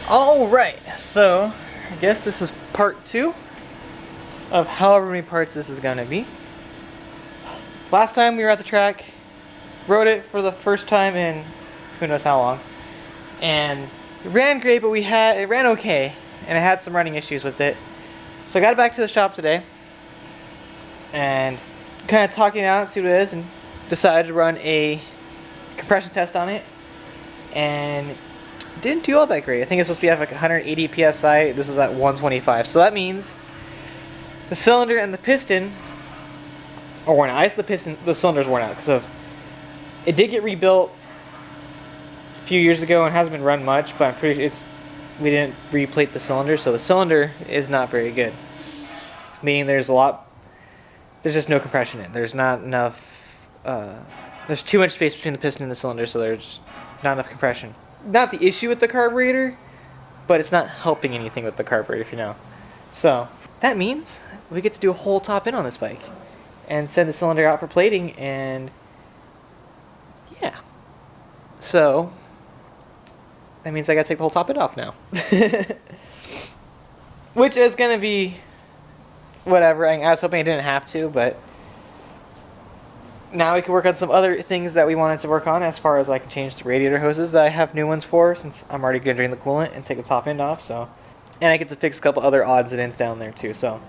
Alright, so I guess this is part 2 of however many parts this is going to be. Last time we were at the track, rode it for the first time in who knows how long, and it ran great, but it ran okay, and I had some running issues with it. So I got it back to the shop today, and kind of talking it out, see what it is, and decided to run a compression test on it, and it didn't do all that great. I think it's supposed to be at like 180 psi. This was at 125, so that means the cylinder and the piston are worn out. The cylinder's worn out because of it did get rebuilt a few years ago and hasn't been run much, but I'm pretty sure we didn't replate the cylinder, so the cylinder is not very good. Meaning there's just no compression in it. There's not enough, there's too much space between the piston and the cylinder, so there's not enough compression. Not the issue with the carburetor, but it's not helping anything with the carburetor, if you know. So that means we get to do a whole top end on this bike and send the cylinder out for plating, and yeah. So that means I gotta take the whole top end off now. Which is gonna be whatever. I was hoping I didn't have to, but now we can work on some other things that we wanted to work on, as far as I can change the radiator hoses that I have new ones for, since I'm already going to drain the coolant and take the top end off. So, and I get to fix a couple other odds and ends down there too. So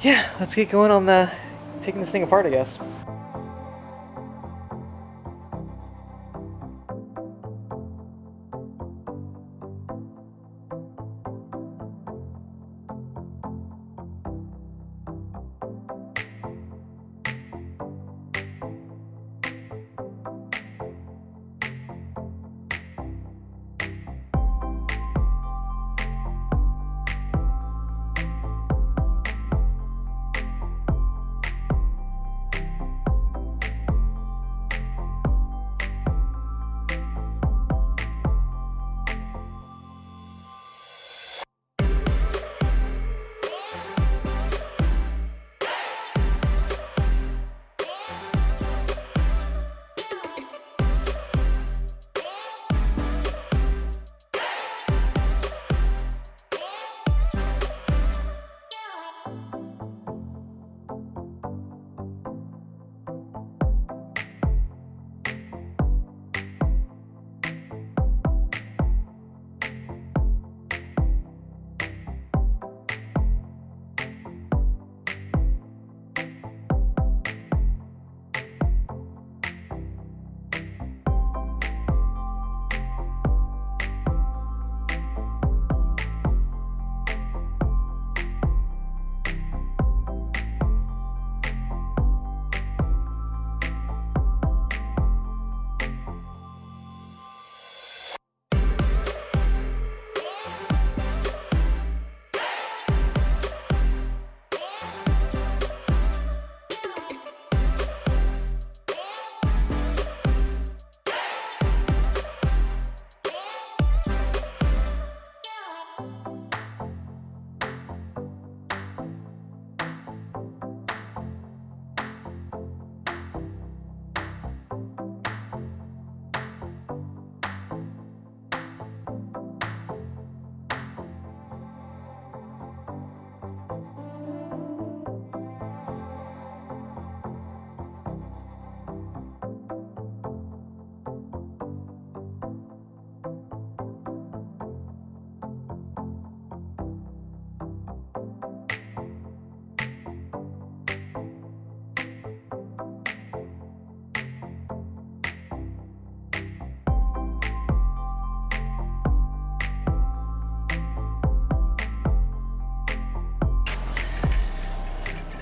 yeah, let's get going on taking this thing apart, I guess.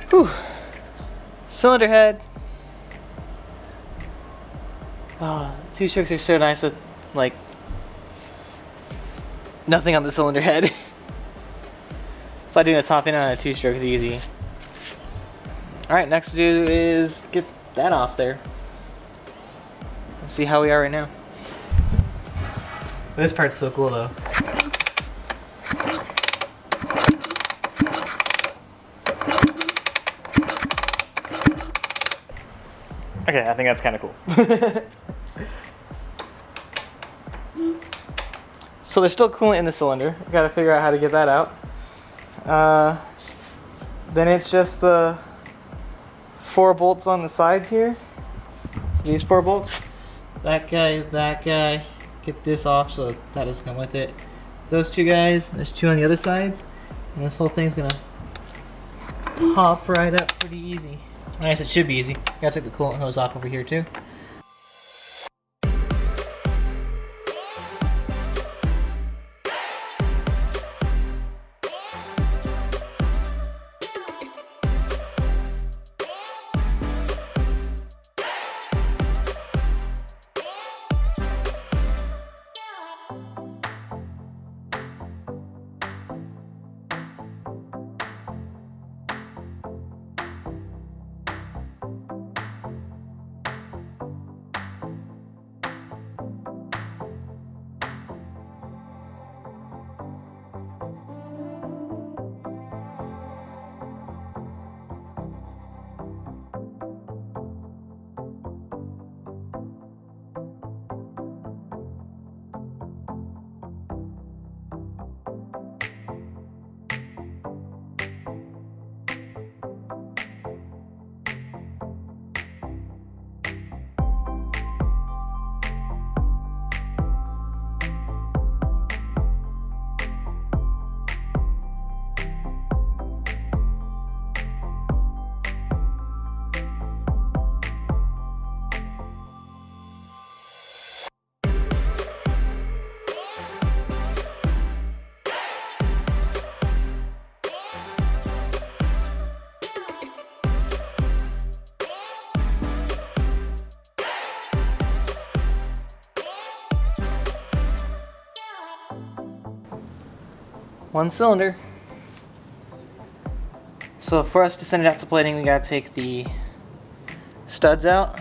Whew. Cylinder head. Oh, two strokes are so nice with, like, nothing on the cylinder head. So doing a top end on a two stroke is easy. Alright, next to do is get that off there. Let's see how we are right now. This part's so cool though. Okay, I think that's kind of cool. So there's still coolant in the cylinder. I gotta figure out how to get that out. Then it's just the 4 bolts on the sides here. So these 4 bolts. That guy, get this off so that doesn't come with it. Those 2 guys, there's 2 on the other sides. And this whole thing's gonna pop right up pretty easy. Nice, it should be easy. Gotta take the coolant hose off over here too. One cylinder. So for us to send it out to plating, we gotta take the studs out.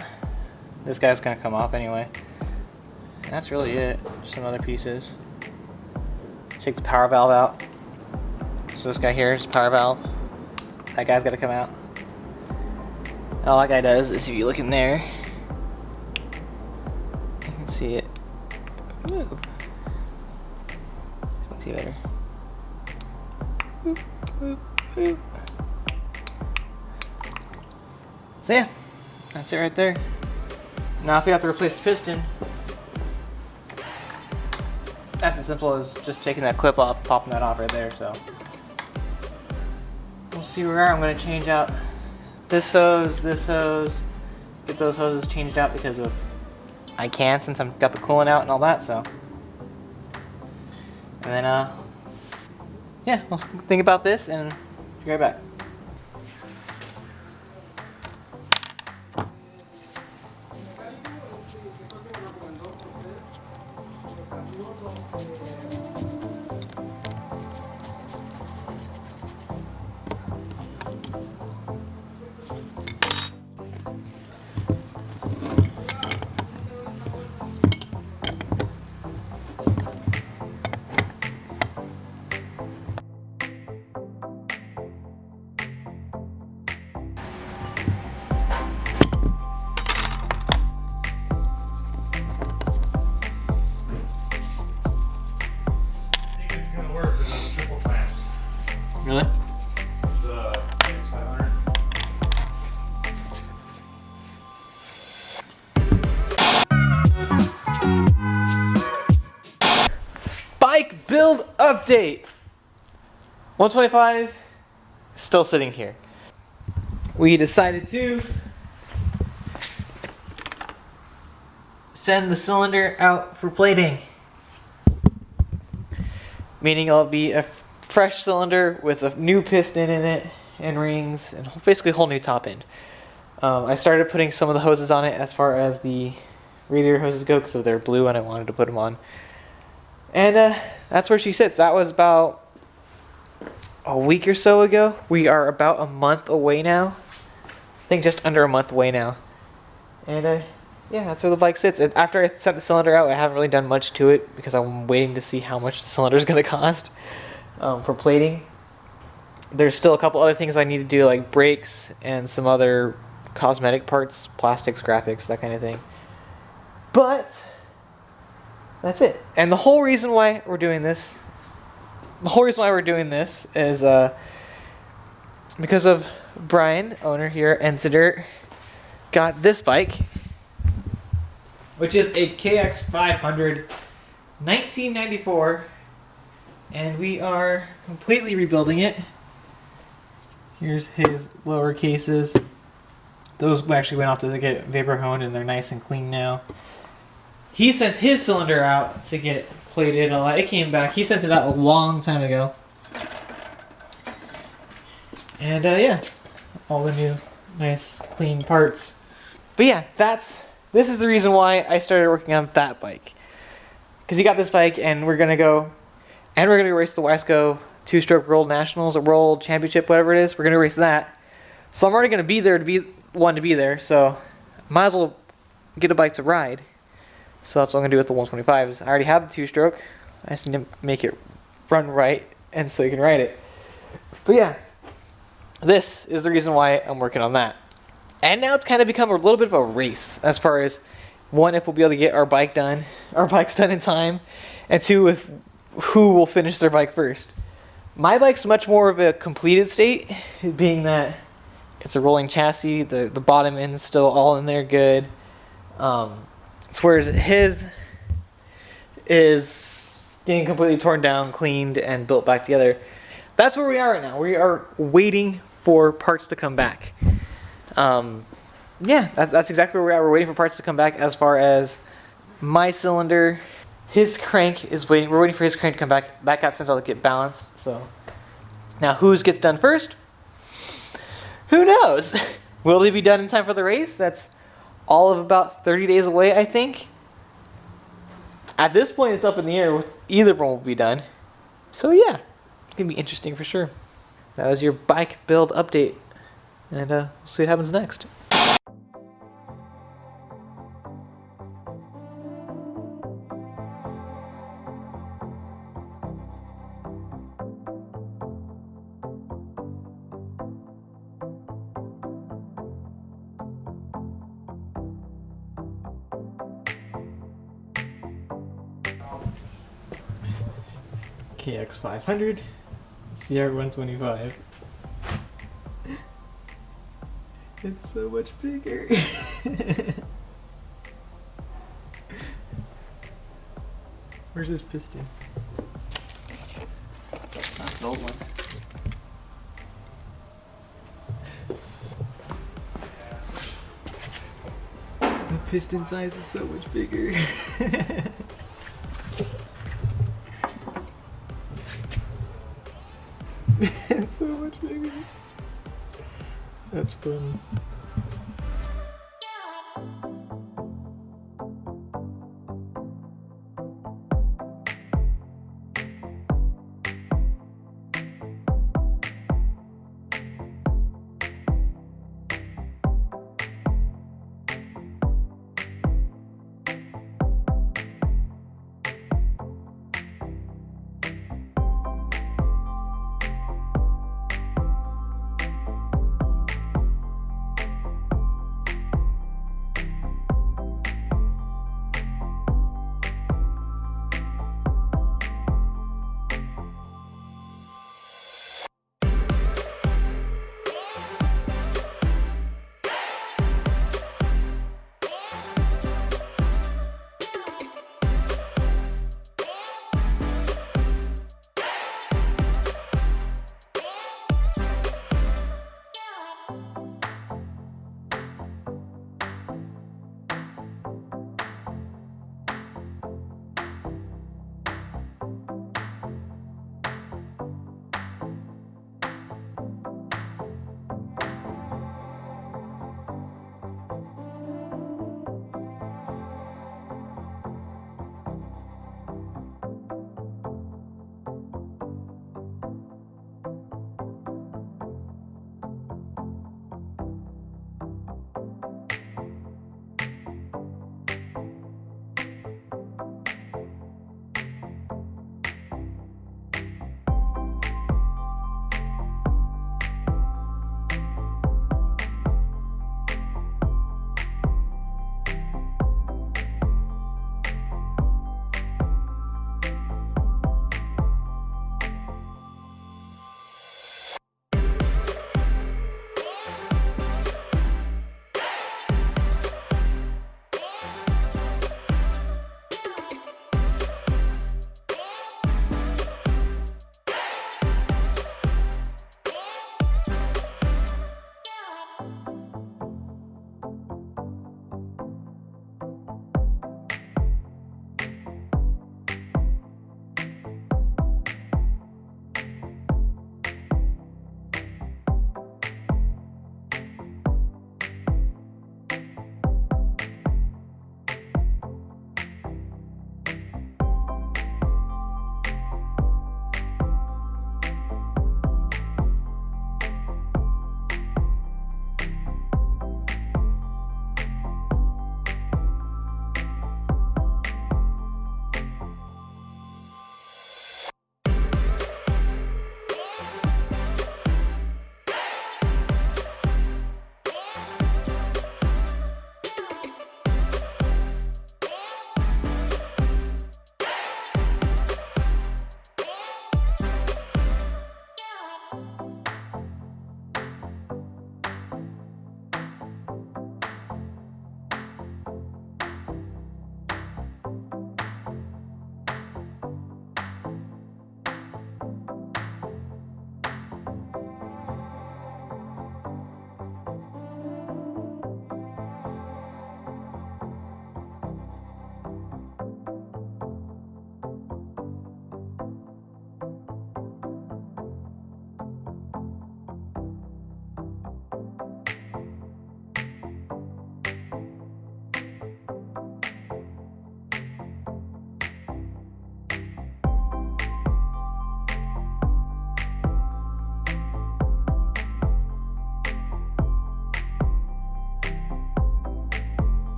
This guy's gonna come off anyway. And that's really it. Some other pieces. Take the power valve out. So this guy here is the power valve. That guy's gotta come out. And all that guy does is, if you look in there, you can see it move. See better. So yeah, that's it right there. Now if we have to replace the piston, that's as simple as just taking that clip off, popping that off right there. So we'll see where we are. I'm going to change out this hose, get those hoses changed out because of I can, since I've got the coolant out and all that. So, and then yeah, we'll think about this and be right back. Really? The 500. Bike build update. 125 still sitting here. We decided to send the cylinder out for plating, meaning it'll be a fresh cylinder with a new piston in it and rings and basically a whole new top end. I started putting some of the hoses on it as far as the radiator hoses go because they're blue and I wanted to put them on. And that's where she sits. That was about a week or so ago. We are about a month away now. I think just under a month away now. And yeah, that's where the bike sits. After I sent the cylinder out, I haven't really done much to it because I'm waiting to see how much the cylinder is going to cost for plating. There's still a couple other things I need to do, like brakes and some other cosmetic parts, plastics, graphics, that kind of thing. But that's it. And the whole reason why we're doing this, is because of Brian, owner here at N2Dirt, got this bike, which is a KX500 1994, and we are completely rebuilding it. Here's his lower cases. Those actually went off to get vapor honed, and they're nice and clean now. He sent his cylinder out to get plated. It came back. He sent it out a long time ago. And yeah, all the new nice clean parts. But yeah, this is the reason why I started working on that bike. Because he got this bike, and we're gonna go race the Wasco 2-stroke World Nationals or World Championship, whatever it is. We're gonna race that. So I'm already gonna be there to be there. So might as well get a bike to ride. So that's what I'm gonna do with the 125s. I already have the 2-stroke. I just need to make it run right, and so you can ride it. But yeah, this is the reason why I'm working on that. And now it's kind of become a little bit of a race as far as, one, if we'll be able to get our bikes done in time, and two, if who will finish their bike first. My bike's much more of a completed state, being that it's a rolling chassis, the bottom end's still all in there good. Whereas his is getting completely torn down, cleaned, and built back together. That's where we are right now. We are waiting for parts to come back. Yeah, that's exactly where we are. We're waiting for parts to come back. As far as my cylinder, his crank is waiting. We're waiting for his crank to come back. That got sent out to get balanced. So now, whose gets done first? Who knows? Will they be done in time for the race? That's all of about 30 days away, I think. At this point, it's up in the air with either one will be done. So yeah, it's gonna be interesting for sure. That was your bike build update, and we'll see what happens next. KX500, CR125. It's so much bigger. Where's his piston? That's the old one. The piston size is so much bigger. It's so much bigger. That's fun.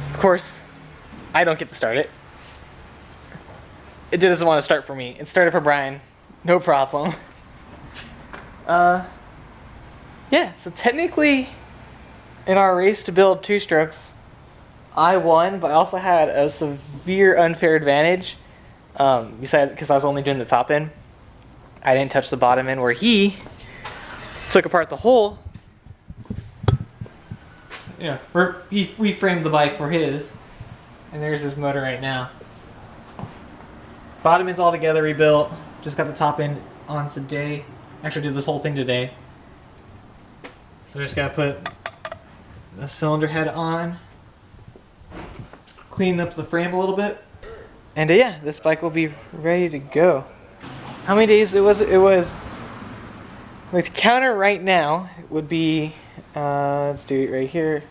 Of course, I don't get to start it. It doesn't want to start for me. It started for Brian. No problem. Yeah, so technically, in our race to build two-strokes, I won, but I also had a severe unfair advantage. Besides, because I was only doing the top end. I didn't touch the bottom end, where he took apart the hole. Yeah, we framed the bike for his, and there's his motor right now. Bottom end's all together rebuilt. Just got the top end on today. Actually did this whole thing today. So just gotta put the cylinder head on, clean up the frame a little bit, and yeah, this bike will be ready to go. How many days it was? It was, like, the counter right now would be, let's do it right here.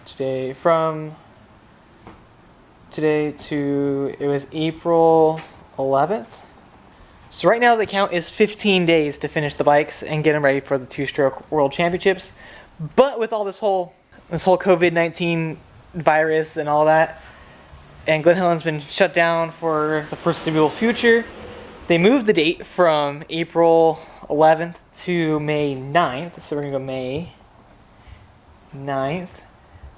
Today, from today to, it was April 11th. So right now the count is 15 days to finish the bikes and get them ready for the two-stroke world championships. But with all this whole COVID-19 virus and all that, and Glen Helen's been shut down for the foreseeable future, they moved the date from April 11th to May 9th. So we're gonna go May 9th.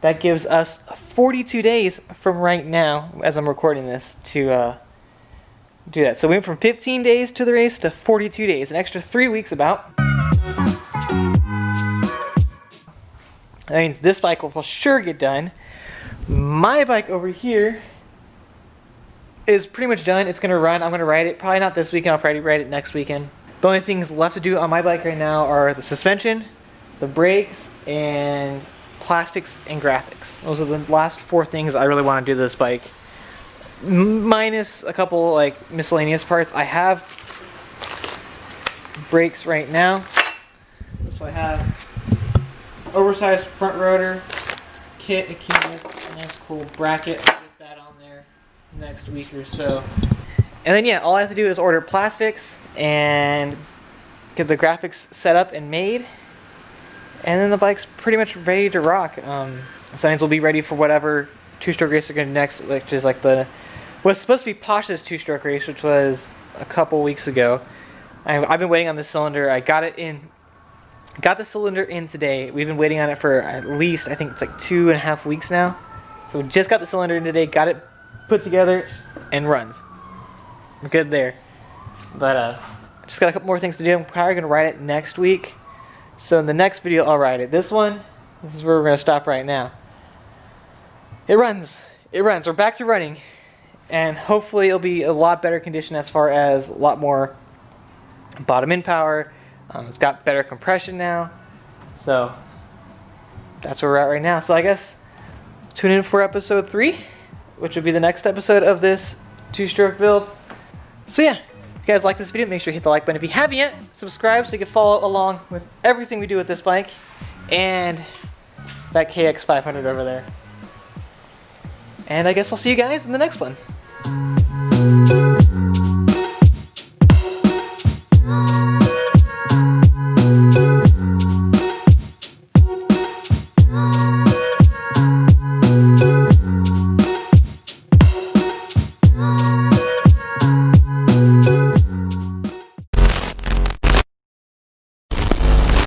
That gives us 42 days from right now, as I'm recording this, to do that. So we went from 15 days to the race to 42 days, an extra 3 weeks about. That means this bike will for sure get done. My bike over here is pretty much done. It's gonna run. I'm gonna ride it. Probably not this weekend. I'll probably ride it next weekend. The only things left to do on my bike right now are the suspension, the brakes, and plastics and graphics. Those are the last 4 things I really want to do to this bike. Minus a couple like miscellaneous parts. I have brakes right now. So I have oversized front rotor kit. It came with a nice cool bracket. I'll get that on there next week or so. And then yeah, all I have to do is order plastics and get the graphics set up and made. And then the bike's pretty much ready to rock. Signs will be ready for whatever two-stroke race are going to next, which is like the was supposed to be Pasha's two-stroke race, which was a couple weeks ago. I've been waiting on this cylinder. I got it in, got the cylinder in today. We've been waiting on it for at least, I think it's like 2.5 weeks now. So we just got the cylinder in today, got it put together, and runs. We're good there. But just got a couple more things to do. I'm probably going to ride it next week. So in the next video, I'll ride it. This is where we're going to stop right now. It runs. It runs. We're back to running. And hopefully it'll be a lot better condition as far as a lot more bottom end power. It's got better compression now. So that's where we're at right now. So I guess tune in for episode 3, which will be the next episode of this two-stroke build. So yeah. If you guys like this video, make sure you hit the like button. If you haven't yet, subscribe so you can follow along with everything we do with this bike and that KX500 over there. And I guess I'll see you guys in the next one.